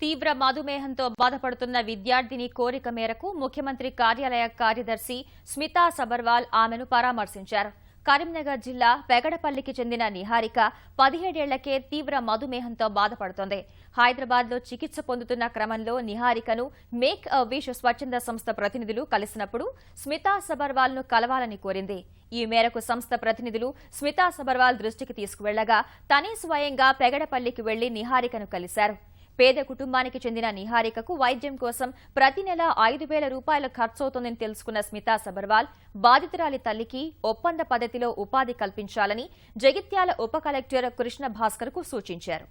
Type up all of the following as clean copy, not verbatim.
తీవ్ర మధుమేహంతో బాధపడుతున్న విద్యార్థిని కోరిక మేరకు ముఖ్యమంత్రి కార్యాలయ కార్యదర్శి స్మితా సబర్వాల్ ఆమెను పరామర్శించారు. కరీంనగర్ జిల్లా పెగడపల్లికి చెందిన నిహారిక 17 ఏళ్లకే తీవ్ర మధుమేహంతో బాధపడుతోంది. హైదరాబాద్లో చికిత్స పొందుతున్న క్రమంలో నిహారికను మేక్ అ విష్ స్వచ్ఛంద సంస్థ ప్రతినిధులు కలిసినప్పుడు స్మితా సబర్వాల్ను కలవాలని కోరింది. ఈ మేరకు సంస్థ ప్రతినిధులు స్మితా సబర్వాల్ దృష్టికి తీసుకువెళ్లగా తనే స్వయంగా పెగడపల్లికి వెళ్లి నిహారికను కలిశారు. పేద కుటుంబానికి చెందిన నిహారికకు వైద్యం కోసం ప్రతి నెల 5,000 రూపాయలు ఖర్చవుతోందని తెలుసుకున్న స్మితా సబర్వాల్ బాధితురాలి తల్లికి ఒప్పంద పద్ధతిలో ఉపాధి కల్పించాలని జగిత్యాల ఉప కలెక్టర్ కృష్ణ భాస్కర్ కు సూచించారు.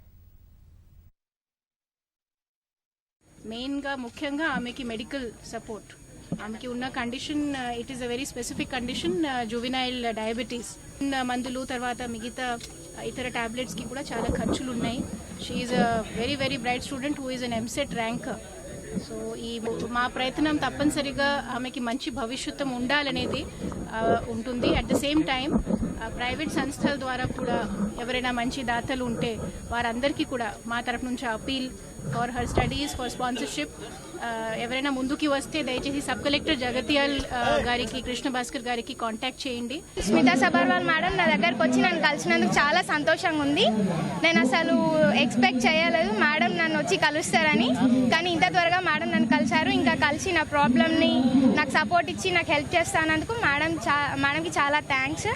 ముఖ్యంగా ఆమెకి మెడికల్ సపోర్ట్, ఆమెకి ఉన్న condition it is a very specific condition, juvenile diabetes. మందులు తర్వాత మిగతా ఇతర టాబ్లెట్స్ కి కూడా చాలా ఖర్చులు ఉన్నాయి. She is a very very bright student who is an EAMCET ranker. So ఈ మా ప్రయత్నం తప్పనిసరిగా ఆమెకి మంచి భవిష్యత్తు ఉండాలనేది ఉంటుంది. At the same time private సంస్థల ద్వారా కూడా ఎవరైనా మంచి దాతలు ఉంటే వారందరికీ కూడా మా తరఫు నుంచి appeal for her studies, for sponsorship. ఎవరైనా ముందుకి వస్తే దయచేసి సబ్ కలెక్టర్ జగత్యాల్ గారికి, కృష్ణ భాస్కర్ గారికి కాంటాక్ట్ చేయండి. స్మితా సబర్వాల్ మేడం నా దగ్గరకు వచ్చి నన్ను కలిసినందుకు చాలా సంతోషంగా ఉంది. నేను అసలు ఎక్స్పెక్ట్ చేయలేదు మేడం నన్ను వచ్చి కలుస్తారని, కానీ ఇంత త్వరగా మేడం నన్ను కలిశారు. ఇంకా కలిసి నా ప్రాబ్లమ్ని నాకు సపోర్ట్ ఇచ్చి నాకు హెల్ప్ చేస్తానందుకు మేడంకి చాలా థ్యాంక్స్.